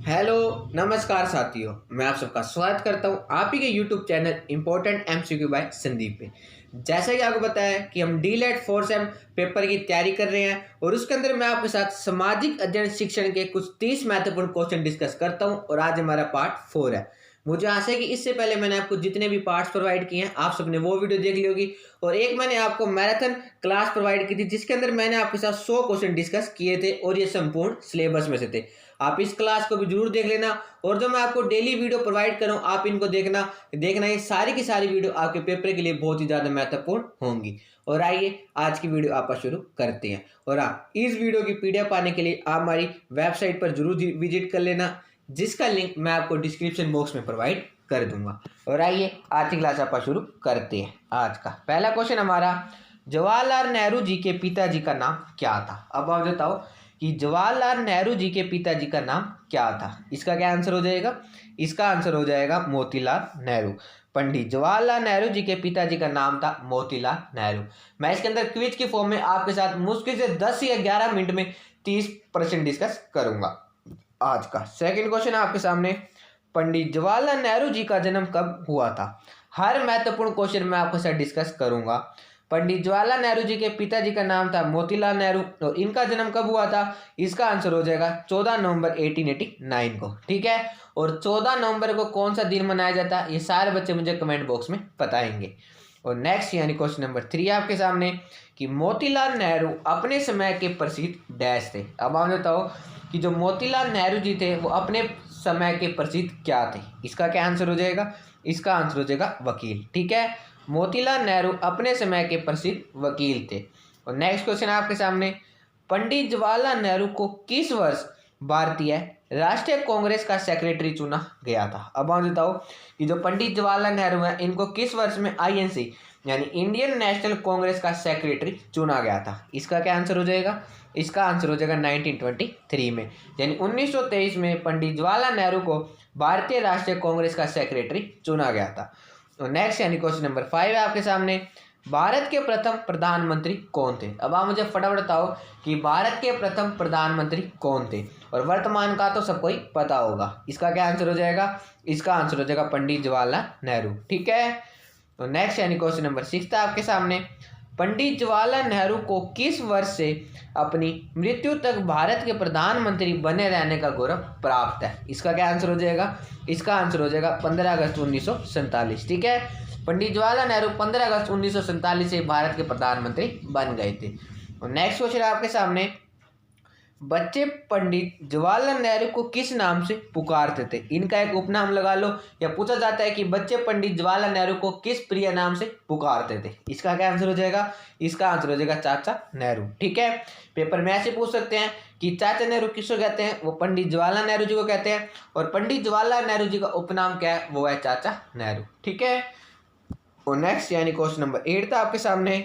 Hello नमस्कार साथियों, मैं आप सबका स्वागत करता हूं आप ही के YouTube channel important MCQ by Sandeep पे। जैसा कि आपको पता है कि हम डीलेट 4 सेम पेपर की तैयारी कर रहे हैं और उसके अंदर मैं आपके साथ सामाजिक अध्ययन शिक्षण के कुछ 30 महत्वपूर्ण क्वेश्चन डिस्कस करता हूं और आज हमारा पार्ट 4 है। मुझे आशा है कि इससे पहले मैंने आपको जितने भी पार्ट्स प्रोवाइड किए हैं आप सबने वो वीडियो देख ली होगी और एक मैंने आपको मैराथन क्लास प्रोवाइड की थी जिसके अंदर मैंने आपके साथ 100 क्वेश्चन डिस्कस किए थे और ये संपूर्ण सिलेबस में से थे। आप इस क्लास को भी जरूर देख लेना और जो मैं आपको डेली वीडियो प्रोवाइड करूं आप इनको देखना ये सारी की सारी वीडियो आपके पेपर के लिए बहुत ही ज़्यादा महत्वपूर्ण होंगी। और आइए आज की वीडियो आप शुरू करते हैं। और हाँ, इस वीडियो की पीडीएफ पाने के लिए आप हमारी वेबसाइट पर जरूर विजिट कर लेना जिसका लिंक मैं आपको डिस्क्रिप्शन बॉक्स में प्रोवाइड कर दूंगा। और आइए आज की क्लास आप शुरू करते हैं। आज का पहला क्वेश्चन हमारा, जवाहरलाल नेहरू जी के पिताजी का नाम क्या था। अब आप बताओ कि जवाहरलाल नेहरू जी के पिताजी का नाम क्या था। इसका क्या आंसर हो जाएगा? इसका आंसर हो जाएगा मोतीलाल नेहरू। पंडित जवाहरलाल नेहरू जी के पिताजी का नाम था मोतीलाल नेहरू। मैं इसके अंदर क्विज की फॉर्म में आपके साथ मुश्किल से 10 या 11 मिनट में 30% डिस्कस करूंगा। आज का सेकंड क्वेश्चन आपके सामने, पंडित जवाहरलाल नेहरू जी का जन्म कब हुआ था। हर महत्वपूर्ण क्वेश्चन मैं आपके साथ डिस्कस करूंगा। पंडित जवाहरलाल नेहरू जी के पिताजी का नाम था मोतीलाल नेहरू और इनका जन्म कब हुआ था। इसका आंसर हो जाएगा 14 नवंबर 1889 को। ठीक है, और 14 नवंबर को कौन सा दिन मनाया जाता है ये सारे बच्चे मुझे कमेंट बॉक्स में बताएंगे। और नेक्स्ट यानी क्वेश्चन नंबर 3 आपके सामने कि मोतीलाल नेहरू अपने समय के प्रसिद्ध डैश थे। अब आप बताओ कि जो मोतीलाल नेहरू जी थे वो अपने समय के प्रसिद्ध क्या थे। इसका क्या आंसर हो जाएगा? इसका आंसर हो जाएगा वकील। ठीक है, मोतीलाल नेहरू अपने समय के प्रसिद्ध वकील थे। और नेक्स्ट क्वेश्चन आपके सामने, पंडित जवाहरलाल नेहरू को किस वर्ष भारतीय राष्ट्रीय कांग्रेस का सेक्रेटरी चुना गया था। अब आप बताओ कि जो पंडित जवाहरलाल नेहरू हैं इनको किस वर्ष में आईएनसी यानी इंडियन नेशनल कांग्रेस का सेक्रेटरी चुना गया था। इसका क्या आंसर हो जाएगा? इसका आंसर हो जाएगा 1923 में, यानी 1923 में पंडित जवाहरलाल नेहरू को भारतीय राष्ट्रीय कांग्रेस का सेक्रेटरी चुना गया था। तो नेक्स्ट यानी क्वेश्चन नंबर 5 है आपके सामने, भारत के प्रथम प्रधानमंत्री कौन थे। अब आप मुझे फटाफट बताओ कि भारत के प्रथम प्रधानमंत्री कौन थे और वर्तमान का तो सबको ही पता होगा। इसका क्या आंसर हो जाएगा? इसका आंसर हो जाएगा पंडित जवाहरलाल नेहरू। ठीक है, तो नेक्स्ट यानी क्वेश्चन नंबर 6 था आपके सामने, पंडित जवाहरलाल नेहरू को किस वर्ष से अपनी मृत्यु तक भारत के प्रधानमंत्री बने रहने का गौरव प्राप्त है। इसका क्या आंसर हो जाएगा? इसका आंसर हो जाएगा 15 अगस्त 1947। ठीक है, पंडित जवाहरलाल नेहरू 15 अगस्त 1947 से भारत के प्रधानमंत्री बन गए थे। और नेक्स्ट क्वेश्चन आपके सामने, बच्चे पंडित जवाहरलाल नेहरू को किस नाम से पुकारते थे। इनका एक उपनाम लगा लो, या पूछा जाता है कि बच्चे पंडित जवाहरलाल नेहरू को किस प्रिय नाम से पुकारते थे। इसका क्या आंसर हो जाएगा? इसका आंसर हो जाएगा चाचा नेहरू। ठीक है, पेपर में ऐसे पूछ सकते हैं कि चाचा नेहरू किसको कहते हैं, वो पंडित जवाहरलाल नेहरू जी को कहते हैं और पंडित जवाहरलाल नेहरू जी का उपनाम क्या है, वो है चाचा नेहरू। ठीक है, और नेक्स्ट यानी क्वेश्चन नंबर 8 था आपके सामने,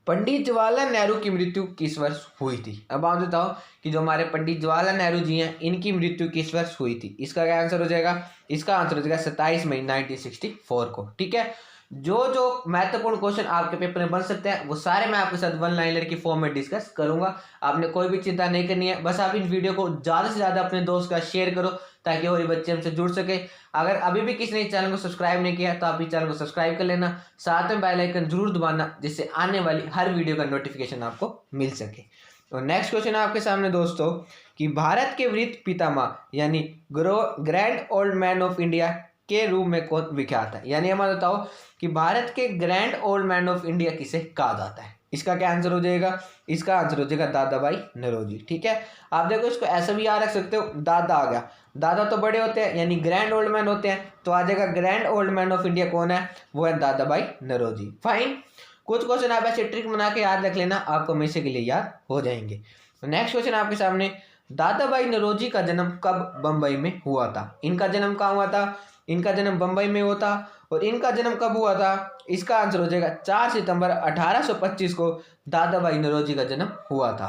पंडित जवाहरलाल नेहरू की मृत्यु किस वर्ष हुई थी। अब आप बताओ कि जो हमारे पंडित जवाहरलाल नेहरू जी हैं इनकी मृत्यु किस वर्ष हुई थी। इसका क्या आंसर हो जाएगा? इसका आंसर हो जाएगा 27 मई 1964 को। ठीक है, जो जो महत्वपूर्ण क्वेश्चन आपके पेपर में बन सकते हैं वो सारे मैं आपके साथ वन लाइनर की फॉर्म में डिस्कस करूंगा। आपने कोई भी चिंता नहीं करनी है, बस आप इन वीडियो को ज़्यादा से ज़्यादा अपने दोस्त का शेयर करो ताकि और बच्चे हमसे जुड़ सके। अगर अभी भी किसी ने चैनल को सब्सक्राइब नहीं किया तो आप इस चैनल को सब्सक्राइब कर लेना, साथ में बेल आइकन जरूर दबाना जिससे आने वाली हर वीडियो का नोटिफिकेशन आपको मिल सके। और नेक्स्ट क्वेश्चन आपके सामने दोस्तों कि भारत के वृत्त पितामह यानी grand old man of India के रूप में कौन विख्यात है। यानी हमें बताओ कि भारत के grand old man of India किसे कहा जाता है। इसका क्या आंसर हो जाएगा? इसका आंसर हो जाएगा दादा भाई नौरोजी। ठीक है, आप देखो इसको ऐसा भी याद रख सकते हो, दादा आ गया, दादा तो बड़े होते हैं यानी ग्रैंड ओल्ड मैन होते हैं, तो आ जाएगा grand old man of India कौन है, वो है दादा भाई नौरोजी। फाइन, कुछ क्वेश्चन आप ऐसे ट्रिक बना के याद रख लेना, आपको हमेशा के लिए याद हो जाएंगे। नेक्स्ट क्वेश्चन आपके सामने, दादा भाई नौरोजी का जन्म कब बम्बई में हुआ था। इनका जन्म कहाँ हुआ था? इनका जन्म बम्बई में हुआ था। और इनका जन्म कब हुआ था? इसका आंसर हो जाएगा 4 सितंबर 1825 को दादा भाई नौरोजी का जन्म हुआ था।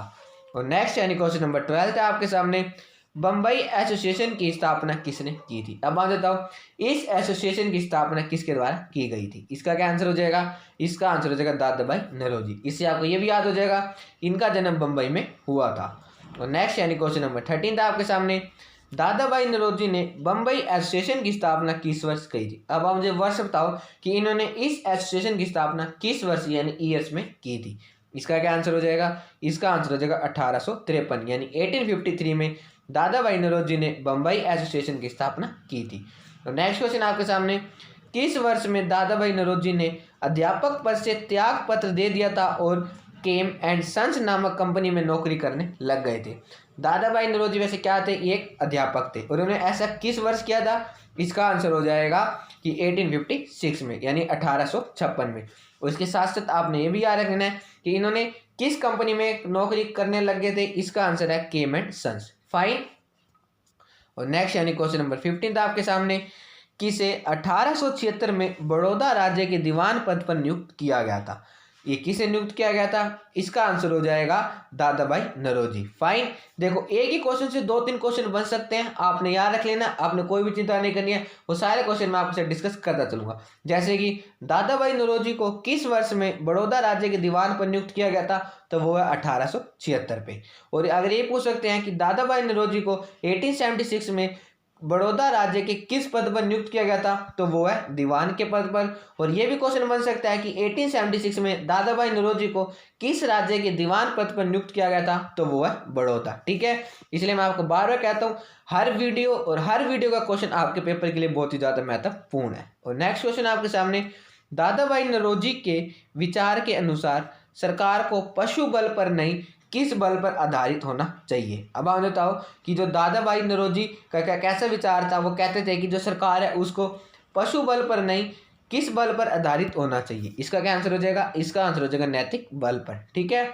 और नेक्स्ट यानी क्वेश्चन नंबर 12 है आपके सामने, बम्बई एसोसिएशन की स्थापना किसने की थी। अब आप बताओ इस एसोसिएशन की स्थापना किसके द्वारा की गई थी। इसका क्या आंसर हो जाएगा? इसका आंसर हो जाएगा दादा भाई नौरोजी। इससे आपको ये भी याद हो जाएगा इनका जन्म बम्बई में हुआ था। और नेक्स्ट यानी क्वेश्चन नंबर 13 था आपके सामने, दादा भाई नौरोजी ने बम्बई एसोसिएशन की स्थापना किस वर्ष की थी? अब आप मुझे वर्ष बताओ कि इन्होंने इस एसोसिएशन की स्थापना किस वर्ष यानी ईयर्स में की थी। इसका क्या आंसर हो जाएगा? इसका आंसर हो जाएगा 1853 यानी 1853 में दादा भाई नौरोजी ने बम्बई एसोसिएशन की स्थापना की थी। तो नेक्स्ट क्वेश्चन आपके सामने, किस वर्ष में दादा भाई नौरोजी ने अध्यापक पद से त्याग पत्र दे दिया था और केम एंड सन्स नामक कंपनी में नौकरी करने लग गए थे? दादा भाई नौरोजी वैसे क्या थे? एक अध्यापक थे और उन्होंने ऐसा किस वर्ष किया था? इसका आंसर हो जाएगा कि 1856 में यानी 1856 में। और इसके साथ साथ आपने ये भी याद रखना है कि इन्होंने किस कंपनी में नौकरी करने लग गए थे? इसका आंसर है केम एंड सन्स। फाइन। और नेक्स्ट यानी क्वेश्चन नंबर 15 था आपके सामने, किसे 1876 में बड़ौदा राज्य के दीवान पद पर नियुक्त किया गया था? ये किसे नियुक्त किया गया था? इसका आंसर हो जाएगा दादा भाई नौरोजी। फाइन। देखो एक ही क्वेश्चन से 2-3 क्वेश्चन बन सकते हैं, आपने याद रख लेना, आपने कोई भी चिंता नहीं करनी है, वो सारे क्वेश्चन मैं आपसे डिस्कस करता चलूंगा। जैसे कि दादा भाई नौरोजी को किस वर्ष में बड़ौदा राज्य के दीवान पर नियुक्त किया गया था? तो वो है 1876 पे। और अगर ये पूछ सकते हैं कि दादा भाई नौरोजी को 1876 में बड़ौदा राज्य के किस पद पर नियुक्त किया गया था? तो वो है दीवान के पद पर। और ये भी क्वेश्चन बन सकता है कि 1876 में दादा भाई नौरोजी को किस राज्य के दीवान पद पर नियुक्त किया गया था? तो वो है बड़ौदा। ठीक है, इसलिए मैं आपको बार बार कहता हूँ हर वीडियो का क्वेश्चन आपके पेपर के लिए बहुत ही ज्यादा महत्वपूर्ण है। और नेक्स्ट क्वेश्चन आपके सामने, दादा भाई नौरोजी के विचार के अनुसार सरकार को पशु बल पर नहीं किस बल पर आधारित होना चाहिए? अब आप बताओ कि जो दादा भाई नौरोजी का कैसा विचार था? वो कहते थे कि जो सरकार है उसको पशु बल पर नहीं किस बल पर आधारित होना चाहिए? इसका क्या आंसर हो जाएगा? इसका आंसर हो जाएगा नैतिक बल पर। ठीक है,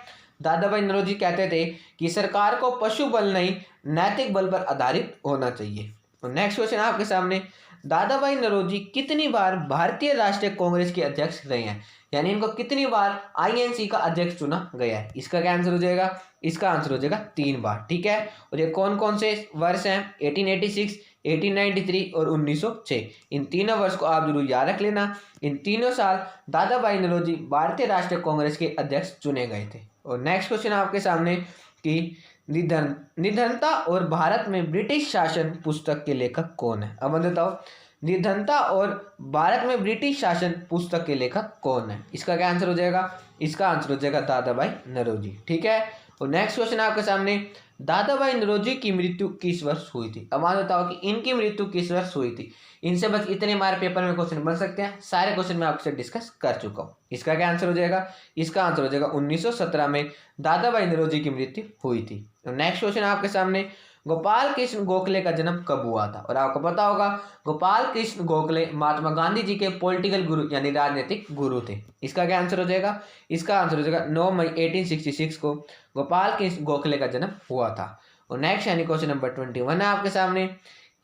दादा भाई नौरोजी कहते थे कि सरकार को पशु बल नहीं नैतिक बल पर आधारित होना चाहिए। तो नेक्स्ट क्वेश्चन आपके सामने, दादा भाई नौरोजी कितनी बार भारतीय राष्ट्रीय कांग्रेस के अध्यक्ष रहे हैं? यानी इनको कितनी बार आईएनसी का अध्यक्ष चुना गया है? इसका क्या आंसर हो जाएगा? इसका आंसर हो जाएगा 3 बार। ठीक है, और ये कौन कौन से वर्ष हैं? 1886, 1893 और 1906। इन तीनों वर्ष को आप जरूर याद रख लेना। इन तीनों साल दादा भाई नौरोजी भारतीय राष्ट्रीय कांग्रेस के अध्यक्ष चुने गए थे। और नेक्स्ट क्वेश्चन आपके सामने कि निधनता और भारत में ब्रिटिश शासन पुस्तक के लेखक कौन है? अब बताओ, निर्धनता और भारत में ब्रिटिश शासन पुस्तक के लेखक कौन है? इसका क्या आंसर हो जाएगा? इसका आंसर हो जाएगा दादा भाई नौरोजी। ठीक है, और नेक्स्ट क्वेश्चन आपके सामने, दादा भाई नौरोजी की मृत्यु किस वर्ष हुई थी? अब आप बताओ कि इनकी मृत्यु किस वर्ष हुई थी। इनसे बस इतने हमारे पेपर में क्वेश्चन बन सकते हैं, सारे क्वेश्चन मैं आपसे डिस्कस कर चुका हूँ। इसका क्या आंसर हो जाएगा? इसका आंसर हो जाएगा 1917 में दादा भाई नौरोजी की मृत्यु हुई थी। नेक्स्ट क्वेश्चन आपके सामने, गोपाल कृष्ण गोखले का जन्म कब हुआ था? और आपको पता होगा गोपाल कृष्ण गोखले महात्मा गांधी जी के पॉलिटिकल गुरु यानी राजनीतिक गुरु थे। इसका क्या आंसर हो जाएगा? इसका आंसर हो जाएगा 9 मई 1866 को गोपाल कृष्ण गोखले का जन्म हुआ था। और नेक्स्ट यानी क्वेश्चन नंबर 21 है आपके सामने,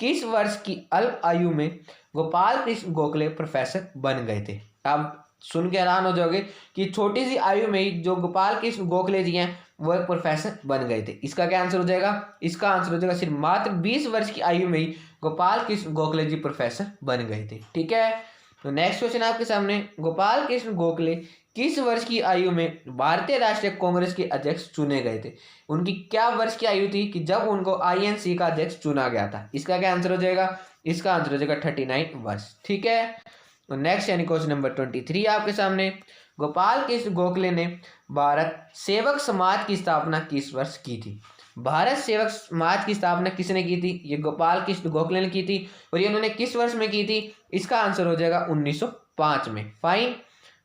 किस वर्ष की अल्प आयु में गोपाल कृष्ण गोखले प्रोफेसर बन गए थे? आप सुन के हैरान हो जाओगे कि छोटी सी आयु में ही जो गोपाल कृष्ण गोखले जी हैं वो एक प्रोफेसर बन गए थे। इसका क्या आंसर हो जाएगा? इसका आंसर हो जाएगा सिर्फ मात्र 20 वर्ष की आयु में ही गोपाल कृष्ण गोखले जी प्रोफेसर बन गए थे। ठीक है, तो नेक्स्ट क्वेश्चन आपके सामने, गोपाल कृष्ण गोखले किस वर्ष की आयु में भारतीय राष्ट्रीय कांग्रेस के अध्यक्ष चुने गए थे? उनकी क्या वर्ष की आयु थी कि जब उनको आईएनसी का अध्यक्ष चुना गया था? इसका क्या आंसर हो जाएगा? इसका आंसर हो जाएगा 39 वर्ष। ठीक है, तो नेक्स्ट यानी क्वेश्चन नंबर 23 आपके सामने, गोपाल कृष्ण गोखले ने भारत सेवक समाज की स्थापना किस वर्ष की थी? भारत सेवक समाज की स्थापना किसने की थी? ये गोपाल कृष्ण गोखले ने की थी। और ये उन्होंने किस वर्ष में की थी? इसका आंसर हो जाएगा 1905 में। फाइन।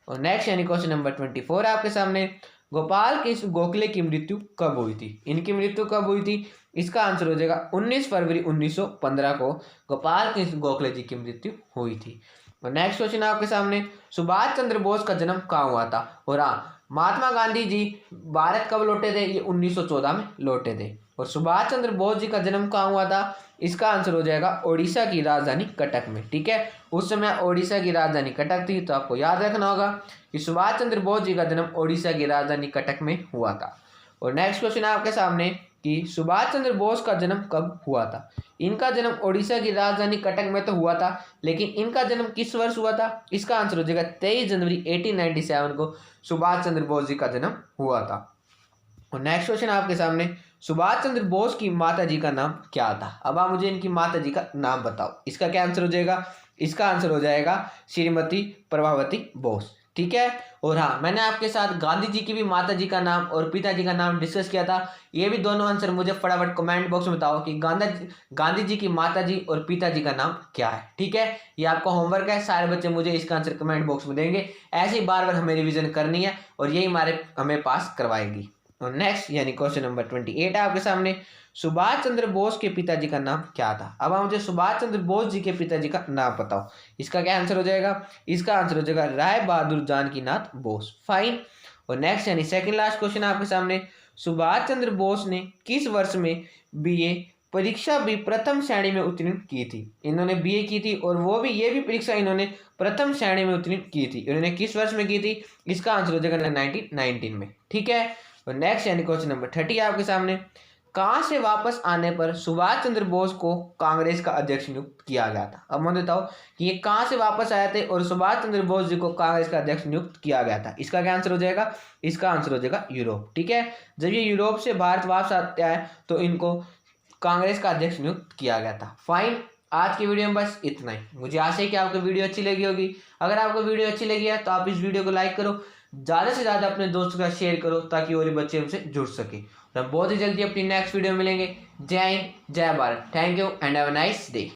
और नेक्स्ट यानी क्वेश्चन नंबर 24 आपके सामने, गोपाल कृष्ण गोखले की मृत्यु कब हुई थी? इनकी मृत्यु कब हुई थी? इसका आंसर हो जाएगा 19 फरवरी 1915 को गोपाल कृष्ण गोखले जी की मृत्यु हुई थी। और नेक्स्ट क्वेश्चन आपके सामने, सुभाष चंद्र बोस का जन्म कहाँ हुआ था? और हाँ, महात्मा गांधी जी भारत कब लौटे थे? ये 1914 में लौटे थे। और सुभाष चंद्र बोस जी का जन्म कहाँ हुआ था? इसका आंसर हो जाएगा ओडिशा की राजधानी कटक में। ठीक है, उस समय ओडिशा की राजधानी कटक थी, तो आपको याद रखना होगा कि सुभाष चंद्र बोस जी का जन्म ओडिशा की राजधानी कटक में हुआ था। और नेक्स्ट क्वेश्चन आपके सामने कि सुभाष चंद्र बोस का जन्म कब हुआ था? इनका जन्म ओडिशा की राजधानी कटक में तो हुआ था, लेकिन इनका जन्म किस वर्ष हुआ था? इसका आंसर हो जाएगा 23 जनवरी 1897 को सुभाष चंद्र बोस जी का जन्म हुआ था। और नेक्स्ट क्वेश्चन आपके सामने, सुभाष चंद्र बोस की माता जी का नाम क्या था। अब आप मुझे इनकी माता जी का नाम बताओ। इसका क्या आंसर हो जाएगा? इसका आंसर हो जाएगा श्रीमती प्रभावती बोस। ठीक है। और हाँ, मैंने आपके साथ गांधी जी की भी माता जी का नाम और पिताजी का नाम डिस्कस किया था। ये भी दोनों आंसर मुझे फटाफट कमेंट बॉक्स में बताओ कि गांधी जी की माता जी और पिताजी का नाम क्या है। ठीक है, ये आपका होमवर्क है। सारे बच्चे मुझे इसका आंसर कमेंट बॉक्स में देंगे। ऐसे ही बार बार हमें रिवीजन करनी है और यही हमें पास करवाएगी। और नेक्स्ट यानी क्वेश्चन नंबर 28 है आपके सामने। सुभाष चंद्र बोस के पिताजी का नाम क्या था। अब आप मुझे सुभाष चंद्र बोस जी के पिताजी का नाम बताओ। इसका क्या आंसर हो जाएगा? इसका आंसर हो जाएगा राय बहादुर जानकीनाथ बोस। फाइन। और नेक्स्ट यानी सेकंड लास्ट क्वेश्चन आपके सामने। सुभाष चंद्र बोस ने किस वर्ष में बीए परीक्षा भी प्रथम श्रेणी में उत्तीर्ण की थी। इन्होंने बीए की थी और वो भी ये भी परीक्षा इन्होंने प्रथम श्रेणी में उत्तीर्ण की थी। इन्होंने किस वर्ष में की थी? इसका आंसर हो जाएगा 1919 में। ठीक है। और नेक्स्ट यानी क्वेश्चन नंबर 30 आपके सामने। कहाँ से वापस आने पर सुभाष चंद्र बोस को कांग्रेस का अध्यक्ष नियुक्त किया गया था। अब मैं बताओ कि ये कहाँ से वापस आए थे और सुभाष चंद्र बोस जी को कांग्रेस का अध्यक्ष नियुक्त किया गया था। इसका क्या आंसर हो जाएगा? इसका आंसर हो जाएगा यूरोप। ठीक है, जब ये यूरोप से भारत वापस आते हैं तो इनको कांग्रेस का अध्यक्ष नियुक्त किया गया था। फाइन। आज की वीडियो में बस इतना ही। मुझे आशा है कि आपको वीडियो अच्छी लगी होगी। अगर आपको वीडियो अच्छी लगी है तो आप इस वीडियो को लाइक करो, ज़्यादा से ज़्यादा अपने दोस्तों के साथ शेयर करो ताकि और भी बच्चे हमसे जुड़ सके। तो हम बहुत ही जल्दी अपनी नेक्स्ट वीडियो में मिलेंगे। जय हिंद, जय Bharat. Thank you and have a nice day.